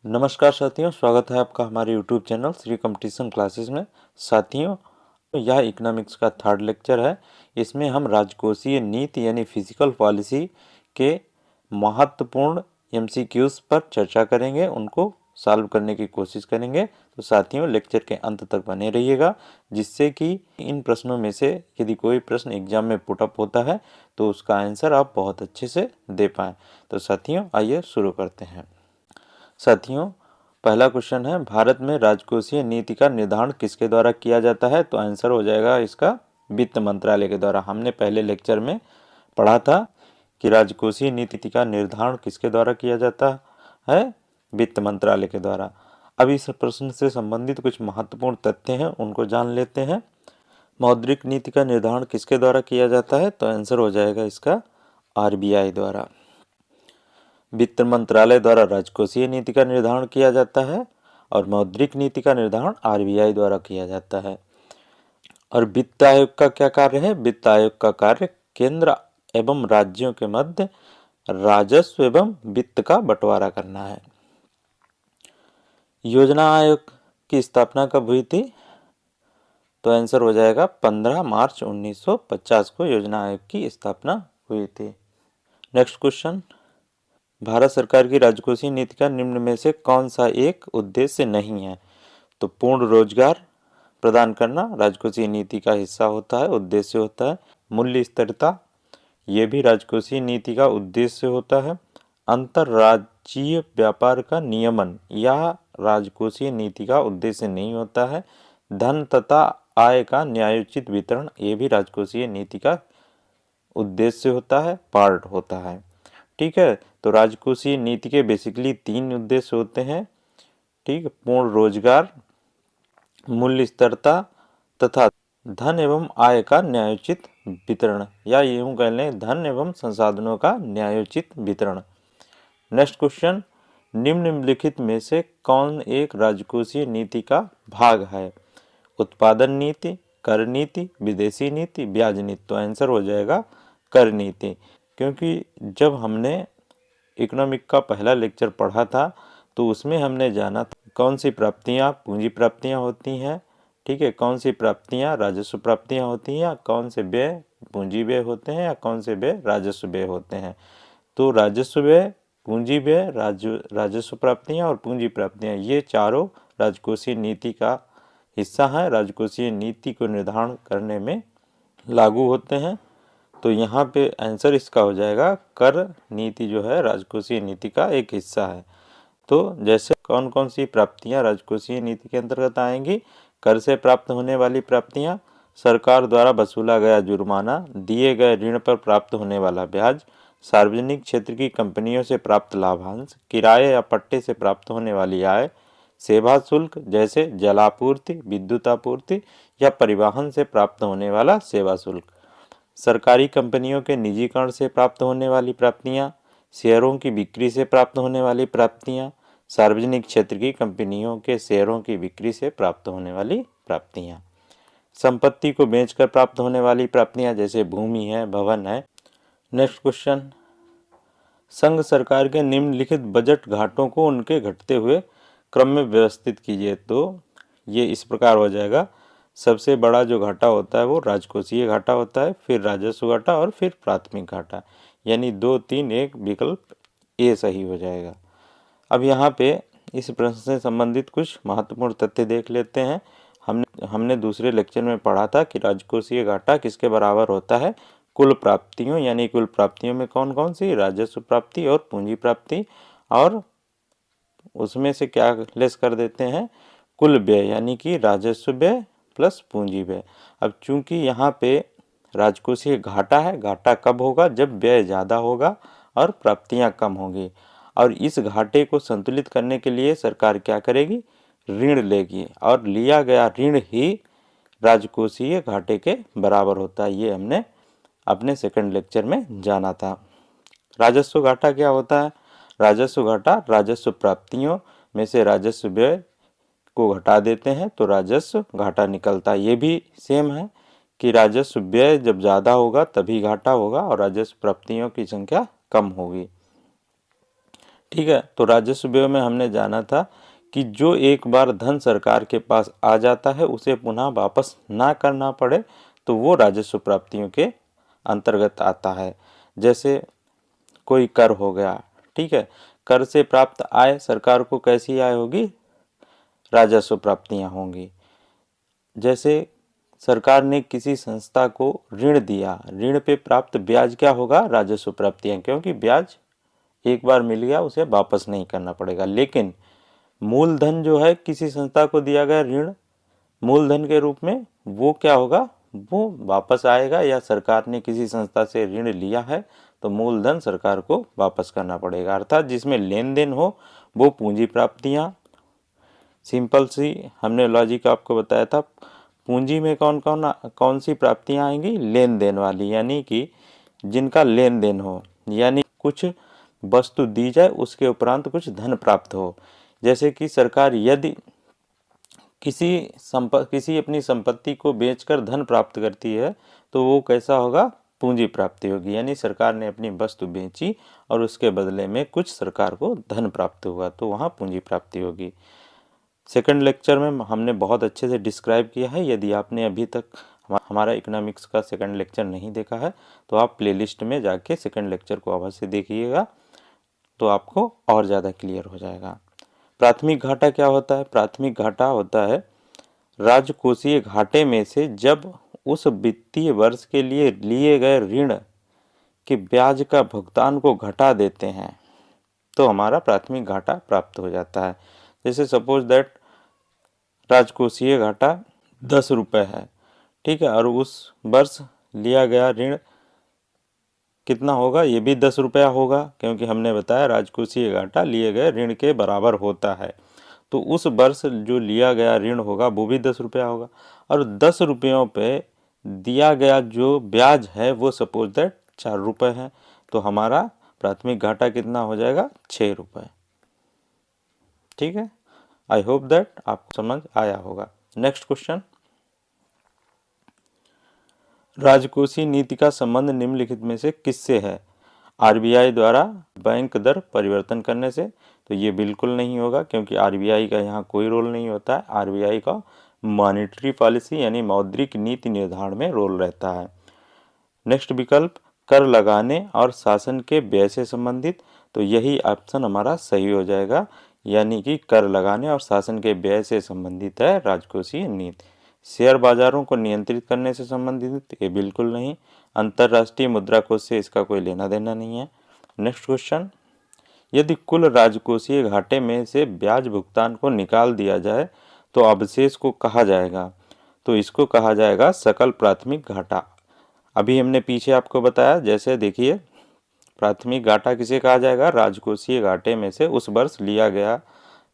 नमस्कार साथियों, स्वागत है आपका हमारे YouTube channel Shri competition classes में। साथियों, यह इकोनॉमिक्स का थर्ड लेक्चर है। इसमें हम राजकोषीय नीति यानी फिजिकल पॉलिसी के महत्वपूर्ण MCQs पर चर्चा करेंगे, उनको सॉल्व करने की कोशिश करेंगे। तो साथियों, लेक्चर के अंत तक बने रहिएगा, जिससे कि इन प्रश्नों में से यदि कोई प्रश्न एग्जाम में पुटअप होता है तो उसका आंसर आप बहुत अच्छे से दे पाएँ। तो साथियों, आइए शुरू करते हैं। साथियों, पहला क्वेश्चन है, भारत में राजकोषीय नीति का निर्धारण किसके द्वारा किया जाता है? तो आंसर हो जाएगा इसका वित्त मंत्रालय के द्वारा। हमने पहले लेक्चर में पढ़ा था कि राजकोषीय नीति का निर्धारण किसके द्वारा किया जाता है? वित्त मंत्रालय के द्वारा। अब इस प्रश्न से संबंधित कुछ महत्वपूर्ण तथ्य हैं, उनको जान लेते हैं। मौद्रिक नीति का निर्धारण किसके द्वारा किया जाता है? तो आंसर हो जाएगा इसका RBI द्वारा। वित्त मंत्रालय द्वारा राजकोषीय नीति का निर्धारण किया जाता है और मौद्रिक नीति का निर्धारण RBI द्वारा किया जाता है। और वित्त आयोग का क्या कार्य है? वित्त आयोग का कार्य केंद्र एवं राज्यों के मध्य राजस्व एवं वित्त का बंटवारा करना है। योजना आयोग की स्थापना कब हुई थी? तो आंसर हो जाएगा 15 मार्च 1950 को योजना आयोग की स्थापना हुई थी। नेक्स्ट क्वेश्चन, भारत सरकार की राजकोषीय नीति का निम्न में से कौन सा एक उद्देश्य नहीं है? तो पूर्ण रोजगार प्रदान करना राजकोषीय नीति का हिस्सा होता है, उद्देश्य होता है। मूल्य स्थिरता, ये भी राजकोषीय नीति का उद्देश्य होता है। अंतर्राज्यीय व्यापार का नियमन, यह राजकोषीय नीति का उद्देश्य नहीं होता है। धन तथा आय का न्यायोचित वितरण, ये भी राजकोषीय नीति का उद्देश्य होता है, पार्ट होता है। ठीक है, तो राजकोषीय नीति के बेसिकली 3 उद्देश्य होते हैं। ठीक, पूर्ण रोजगार, मूल्य स्थिरता तथा धन एवं आय का न्यायोचित वितरण, या यूं कह लें धन एवं संसाधनों का न्यायोचित वितरण। नेक्स्ट क्वेश्चन, निम्नलिखित में से कौन एक राजकोषीय नीति का भाग है? उत्पादन नीति, कर नीति, विदेशी नीति, ब्याज नीति। तो आंसर हो जाएगा कर नीति, क्योंकि जब हमने इकोनॉमिक का पहला लेक्चर पढ़ा था तो उसमें हमने जाना था कौन सी प्राप्तियां पूंजी प्राप्तियां होती हैं। ठीक है, कौन सी प्राप्तियां राजस्व प्राप्तियां होती हैं, या कौन से व्यय पूंजी व्यय होते हैं, या कौन से व्यय राजस्व व्यय होते हैं। तो राजस्व व्यय, पूंजी व्यय, राजस्व प्राप्तियां और पूंजी प्राप्तियां, ये चारों राजकोषीय नीति का हिस्सा है, राजकोषीय नीति को निर्धारण करने में लागू होते हैं। तो यहाँ पे आंसर इसका हो जाएगा कर नीति जो है राजकोषीय नीति का एक हिस्सा है। तो जैसे कौन कौन सी प्राप्तियां राजकोषीय नीति के अंतर्गत आएंगी? कर से प्राप्त होने वाली प्राप्तियां, सरकार द्वारा वसूला गया जुर्माना, दिए गए ऋण पर प्राप्त होने वाला ब्याज, सार्वजनिक क्षेत्र की कंपनियों से प्राप्त लाभांश, किराए या पट्टे से प्राप्त होने वाली आय, सेवा शुल्क जैसे जलापूर्ति, विद्युत आपूर्ति या परिवहन से प्राप्त होने वाला सेवा शुल्क, सरकारी कंपनियों के निजीकरण से प्राप्त होने वाली प्राप्तियां, शेयरों की बिक्री से प्राप्त होने वाली प्राप्तियां, सार्वजनिक क्षेत्र की कंपनियों के शेयरों की बिक्री से प्राप्त होने वाली प्राप्तियां, संपत्ति को बेचकर प्राप्त होने वाली प्राप्तियां जैसे भूमि है, भवन है। नेक्स्ट क्वेश्चन, संघ सरकार के निम्नलिखित बजट घाटों को उनके घटते हुए क्रम में व्यवस्थित कीजिए। तो ये इस प्रकार हो जाएगा, सबसे बड़ा जो घाटा होता है वो राजकोषीय घाटा होता है, फिर राजस्व घाटा और फिर प्राथमिक घाटा, यानी 2, 3, 1 विकल्प ए सही हो जाएगा। अब यहाँ पे इस प्रश्न से संबंधित कुछ महत्वपूर्ण तथ्य देख लेते हैं। हमने दूसरे लेक्चर में पढ़ा था कि राजकोषीय घाटा किसके बराबर होता है? कुल प्राप्तियों, यानी कुल प्राप्तियों में कौन कौन सी? राजस्व प्राप्ति और पूंजी प्राप्ति, और उसमें से क्या लेस कर देते हैं? कुल व्यय, यानी कि राजस्व व्यय प्लस पूंजी व्यय। अब चूंकि यहाँ पे राजकोषीय घाटा है, घाटा कब होगा? जब व्यय ज़्यादा होगा और प्राप्तियाँ कम होंगी। और इस घाटे को संतुलित करने के लिए सरकार क्या करेगी? ऋण लेगी, और लिया गया ऋण ही राजकोषीय घाटे के बराबर होता है। ये हमने अपने सेकंड लेक्चर में जाना था। राजस्व घाटा क्या होता है? राजस्व घाटा राजस्व प्राप्तियों में से राजस्व व्यय को घटा देते हैं तो राजस्व घाटा निकलता है। ये भी सेम है कि राजस्व व्यय जब ज़्यादा होगा तभी घाटा होगा और राजस्व प्राप्तियों की संख्या कम होगी। ठीक है। तो राजस्व व्यय में हमने जाना था कि जो एक बार धन सरकार के पास आ जाता है उसे पुनः वापस ना करना पड़े तो वो राजस्व प्राप्तियों के अंतर्गत आता है। जैसे कोई कर हो गया, ठीक है, कर से प्राप्त आय सरकार को कैसी आय होगी, राजस्व प्राप्तियां होंगी। जैसे सरकार ने किसी संस्था को ऋण दिया, ऋण पे प्राप्त ब्याज क्या होगा, राजस्व प्राप्तियां, क्योंकि ब्याज एक बार मिल गया उसे वापस नहीं करना पड़ेगा। लेकिन मूलधन जो है किसी संस्था को दिया गया ऋण मूलधन के रूप में, वो क्या होगा, वो वापस आएगा, या सरकार ने किसी संस्था से ऋण लिया है तो मूलधन सरकार को वापस करना पड़ेगा। अर्थात जिसमें लेन देन हो वो पूंजी प्राप्तियां। सिंपल सी हमने लॉजिक आपको बताया था। पूंजी में कौन सी प्राप्तियां आएंगी, लेन देन वाली, यानी कि जिनका लेन देन हो, यानी कुछ वस्तु दी जाए उसके उपरांत कुछ धन प्राप्त हो। जैसे कि सरकार यदि किसी अपनी संपत्ति को बेचकर धन प्राप्त करती है तो वो कैसा होगा, पूंजी प्राप्ति होगी, यानी सरकार ने अपनी वस्तु बेची और उसके बदले में कुछ सरकार को धन प्राप्त हुआ तो वहाँ पूंजी प्राप्ति होगी। सेकंड लेक्चर में हमने बहुत अच्छे से डिस्क्राइब किया है। यदि आपने अभी तक हमारा इकोनॉमिक्स का सेकंड लेक्चर नहीं देखा है तो आप प्लेलिस्ट में जाके सेकंड लेक्चर को अवश्य देखिएगा, तो आपको और ज़्यादा क्लियर हो जाएगा। प्राथमिक घाटा क्या होता है, प्राथमिक घाटा होता है राजकोषीय घाटे में से जब उस वित्तीय वर्ष के लिए लिए गए ऋण के ब्याज का भुगतान को घटा देते हैं तो हमारा प्राथमिक घाटा प्राप्त हो जाता है। जैसे सपोज दैट राजकोषीय घाटा 10 रुपये है, ठीक है, और उस वर्ष लिया गया ऋण कितना होगा, ये भी 10 रुपया होगा, क्योंकि हमने बताया राजकोषीय घाटा लिए गए ऋण के बराबर होता है। तो उस वर्ष जो लिया गया ऋण होगा वो भी 10 रुपया होगा, और 10 रुपयों पे दिया गया जो ब्याज है वो सपोज दैट 4 रुपये है, तो हमारा प्राथमिक घाटा कितना हो जाएगा, 6 रुपये। ठीक है, आई होप दैट आपको समझ आया होगा। नेक्स्ट क्वेश्चन, राजकोषीय नीति का संबंध निम्नलिखित में से किससे है, आरबीआई द्वारा बैंक दर परिवर्तन करने से, तो ये बिल्कुल नहीं होगा, क्योंकि आरबीआई का यहाँ कोई रोल नहीं होता है। आरबीआई का मॉनेटरी पॉलिसी यानी मौद्रिक नीति निर्धारण में रोल रहता है। नेक्स्ट विकल्प, कर लगाने और शासन के व्यय से संबंधित, तो यही ऑप्शन हमारा सही हो जाएगा, यानी कि कर लगाने और शासन के व्यय से संबंधित है राजकोषीय नीति। शेयर बाजारों को नियंत्रित करने से संबंधित, ये बिल्कुल नहीं। अंतर्राष्ट्रीय मुद्रा कोष से इसका कोई लेना देना नहीं है। नेक्स्ट क्वेश्चन, यदि कुल राजकोषीय घाटे में से ब्याज भुगतान को निकाल दिया जाए तो अवशेष को कहा जाएगा, तो इसको कहा जाएगा सकल प्राथमिक घाटा। अभी हमने पीछे आपको बताया, जैसे देखिए प्राथमिक घाटा किसे कहा जाएगा, राजकोषीय घाटे में से उस वर्ष लिया गया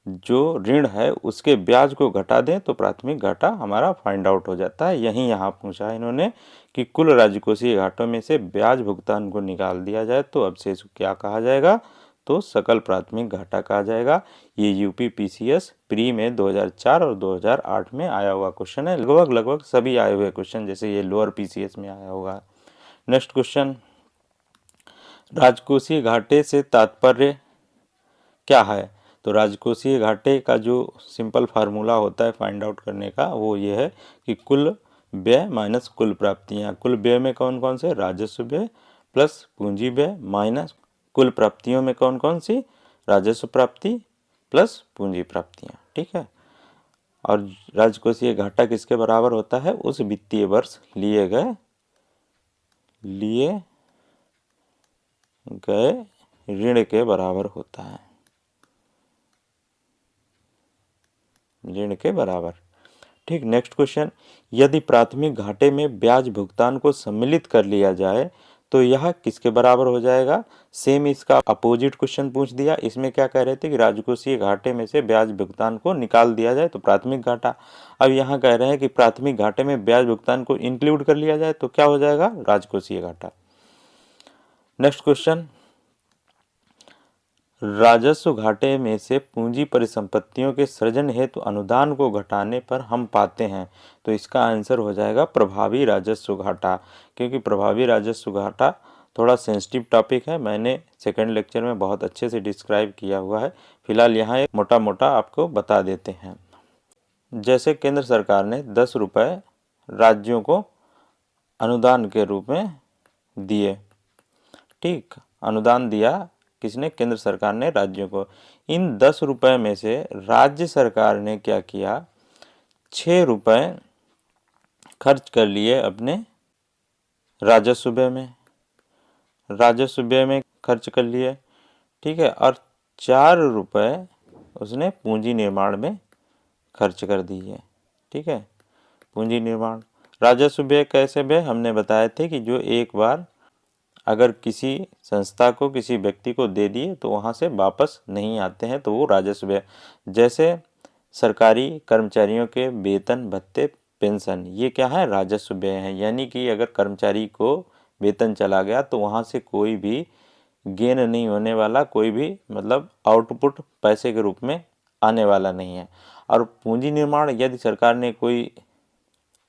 जो ऋण है उसके ब्याज को घटा दें तो प्राथमिक घाटा हमारा फाइंड आउट हो जाता है। यही यहाँ पूछा है इन्होंने कि कुल राजकोषीय घाटों में से ब्याज भुगतान को निकाल दिया जाए तो अवशेष क्या कहा जाएगा, तो सकल प्राथमिक घाटा कहा जाएगा। ये यूपी पीसीएस प्री में 2004 और 2008 में आया हुआ क्वेश्चन है। लगभग सभी आए हुए क्वेश्चन, जैसे ये लोअर पीसीएस में आया होगा। नेक्स्ट क्वेश्चन, राजकोषीय घाटे से तात्पर्य क्या है, तो राजकोषीय घाटे का जो सिंपल फार्मूला होता है फाइंड आउट करने का वो ये है कि कुल व्यय माइनस कुल प्राप्तियाँ। कुल व्यय में कौन कौन से, राजस्व व्यय प्लस पूंजी व्यय माइनस कुल प्राप्तियों में कौन कौन सी, राजस्व प्राप्ति प्लस पूंजी प्राप्तियाँ। ठीक है, और राजकोषीय घाटा किसके बराबर होता है, उस वित्तीय वर्ष लिए गए ऋण के बराबर होता है, ऋण के बराबर। ठीक, नेक्स्ट क्वेश्चन, यदि प्राथमिक घाटे में ब्याज भुगतान को सम्मिलित कर लिया जाए तो यह किसके बराबर हो जाएगा, सेम इसका अपोजिट क्वेश्चन पूछ दिया। इसमें क्या कह रहे थे कि राजकोषीय घाटे में से ब्याज भुगतान को निकाल दिया जाए तो प्राथमिक घाटा। अब यहाँ कह रहे हैं कि प्राथमिक घाटे में ब्याज भुगतान को इंक्लूड कर लिया जाए तो क्या हो जाएगा, राजकोषीय घाटा। नेक्स्ट क्वेश्चन, राजस्व घाटे में से पूंजी परिसंपत्तियों के सृजन हेतु अनुदान को घटाने पर हम पाते हैं, तो इसका आंसर हो जाएगा प्रभावी राजस्व घाटा, क्योंकि प्रभावी राजस्व घाटा थोड़ा सेंसिटिव टॉपिक है, मैंने सेकंड लेक्चर में बहुत अच्छे से डिस्क्राइब किया हुआ है। फिलहाल यहाँ एक मोटा मोटा आपको बता देते हैं। जैसे केंद्र सरकार ने 10 रुपये राज्यों को अनुदान के रूप में दिए, ठीक, अनुदान दिया किसने? केंद्र सरकार ने राज्यों को। इन 10 रुपये में से राज्य सरकार ने क्या किया? 6 रुपये खर्च कर लिए अपने राजस्व व्यय में, राजस्व व्यय में खर्च कर लिए, ठीक है, और 4 रुपये उसने पूंजी निर्माण में खर्च कर दिए, ठीक है। पूंजी निर्माण, राजस्व व्यय कैसे व्यय? हमने बताए थे कि जो एक बार अगर किसी संस्था को, किसी व्यक्ति को दे दिए तो वहाँ से वापस नहीं आते हैं, तो वो राजस्व व्यय। जैसे सरकारी कर्मचारियों के वेतन, भत्ते, पेंशन, ये क्या है? राजस्व व्यय है। यानी कि अगर कर्मचारी को वेतन चला गया तो वहाँ से कोई भी गेन नहीं होने वाला, कोई भी मतलब आउटपुट पैसे के रूप में आने वाला नहीं है। और पूंजी निर्माण, यदि सरकार ने कोई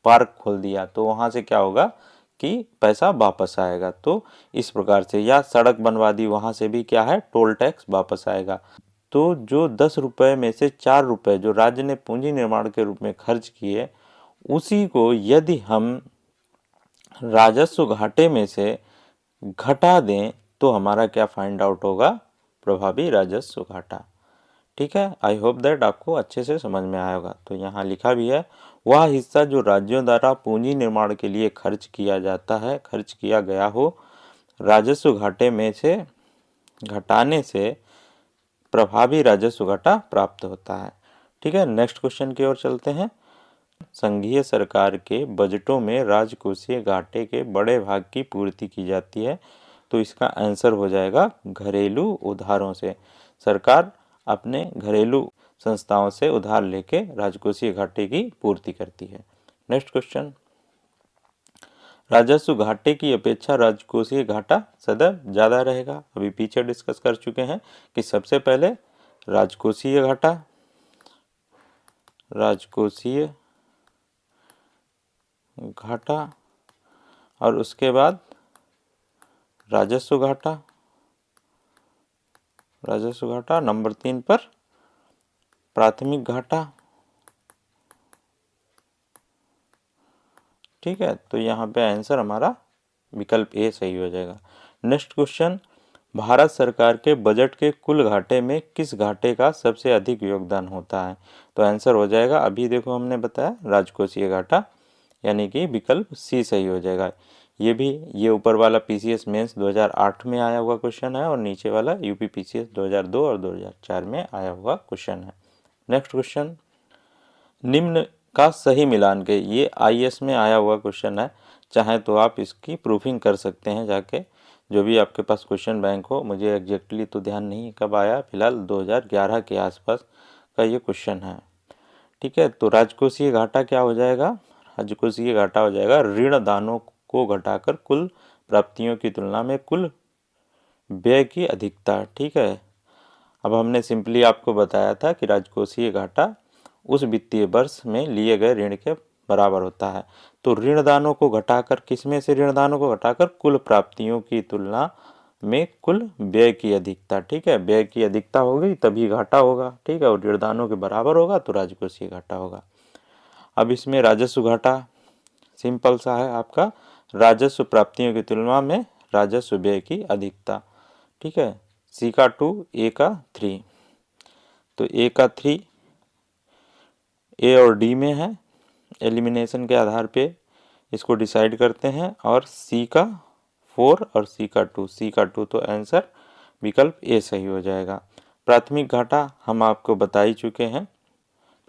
पार्क खोल दिया तो वहाँ से क्या होगा कि पैसा वापस आएगा। तो इस प्रकार से, या सड़क बनवा दी, वहाँ से भी क्या है? टोल टैक्स वापस आएगा। तो जो 10 रुपये में से 4 रुपये जो राज्य ने पूंजी निर्माण के रूप में खर्च किए, उसी को यदि हम राजस्व घाटे में से घटा दें तो हमारा क्या फाइंड आउट होगा? प्रभावी राजस्व घाटा, ठीक है। आई होप दैट आपको अच्छे से समझ में आया होगा। तो यहाँ लिखा भी है, वह हिस्सा जो राज्यों द्वारा पूंजी निर्माण के लिए खर्च किया जाता है, खर्च किया गया हो, राजस्व घाटे में से घटाने से प्रभावी राजस्व घाटा प्राप्त होता है, ठीक है। नेक्स्ट क्वेश्चन की ओर चलते हैं। संघीय सरकार के बजटों में राजकोषीय घाटे के बड़े भाग की पूर्ति की जाती है, तो इसका आंसर हो जाएगा घरेलू उधारों से। सरकार अपने घरेलू संस्थाओं से उधार लेके राजकोषीय घाटे की पूर्ति करती है। नेक्स्ट क्वेश्चन, राजस्व घाटे की अपेक्षा राजकोषीय घाटा सदैव ज़्यादा रहेगा। अभी पीछे डिस्कस कर चुके हैं कि सबसे पहले राजकोषीय घाटा, राजकोषीय घाटा, और उसके बाद राजस्व घाटा, राजस्व घाटा, नंबर 3 पर प्राथमिक घाटा, ठीक है। तो यहाँ पे आंसर हमारा विकल्प ए सही हो जाएगा। नेक्स्ट क्वेश्चन, भारत सरकार के बजट के कुल घाटे में किस घाटे का सबसे अधिक योगदान होता है? तो आंसर हो जाएगा, अभी देखो हमने बताया, राजकोषीय घाटा, यानी कि विकल्प सी सही हो जाएगा। ये ऊपर वाला पीसीएस मेंस 2008 में आया हुआ क्वेश्चन है और नीचे वाला यूपी पीसीएस 2002 और 2004 में आया हुआ क्वेश्चन है। नेक्स्ट क्वेश्चन, निम्न का सही मिलान के, ये आईएएस में आया हुआ क्वेश्चन है, चाहे तो आप इसकी प्रूफिंग कर सकते हैं जाके, जो भी आपके पास क्वेश्चन बैंक हो। मुझे एग्जैक्टली तो ध्यान नहीं कब आया, फिलहाल 2011 के आसपास का ये क्वेश्चन है, ठीक है। तो राजकोषीय घाटा क्या हो जाएगा? राजकोषीय घाटा हो जाएगा ऋण दानों को घटाकर कुल प्राप्तियों की तुलना में कुल व्यय की अधिकता, ठीक है। अब हमने सिंपली आपको बताया था कि राजकोषीय घाटा उस वित्तीय वर्ष में लिए गए ऋण के बराबर होता है। तो ऋणदानों को घटाकर, किसमें से ऋणदानों को घटाकर? कुल प्राप्तियों की तुलना में कुल व्यय की अधिकता, ठीक है। व्यय की अधिकता होगी तभी घाटा होगा, ठीक है, और ऋणदानों के बराबर होगा तो राजकोषीय घाटा होगा। अब इसमें राजस्व घाटा सिंपल सा है आपका, राजस्व प्राप्तियों की तुलना में राजस्व व्यय की अधिकता, ठीक है। सी का 2, ए का 3, तो ए का 3 ए और डी में है, एलिमिनेशन के आधार पे इसको डिसाइड करते हैं, और सी का 4 और सी का 2, सी का 2, तो आंसर विकल्प ए सही हो जाएगा। प्राथमिक घाटा हम आपको बता ही चुके हैं,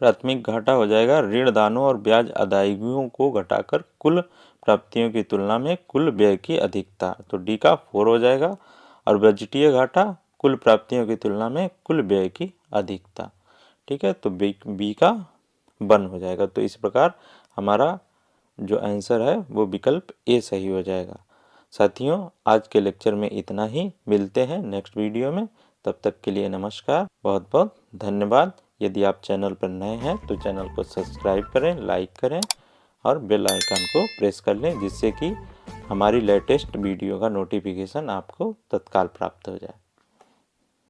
प्राथमिक घाटा हो जाएगा ऋण दानों और ब्याज अदायगियों को घटाकर कुल प्राप्तियों की तुलना में कुल व्यय की अधिकता, तो डी का 4 हो जाएगा। और बजटीय घाटा कुल प्राप्तियों की तुलना में कुल व्यय की अधिकता, ठीक है, तो बी का 1 हो जाएगा। तो इस प्रकार हमारा जो आंसर है वो विकल्प ए सही हो जाएगा। साथियों, आज के लेक्चर में इतना ही, मिलते हैं नेक्स्ट वीडियो में, तब तक के लिए नमस्कार, बहुत बहुत धन्यवाद। यदि आप चैनल पर नए हैं तो चैनल को सब्सक्राइब करें, लाइक करें और बेल आइकन को प्रेस कर लें, जिससे कि हमारी लेटेस्ट वीडियो का नोटिफिकेशन आपको तत्काल प्राप्त हो जाए।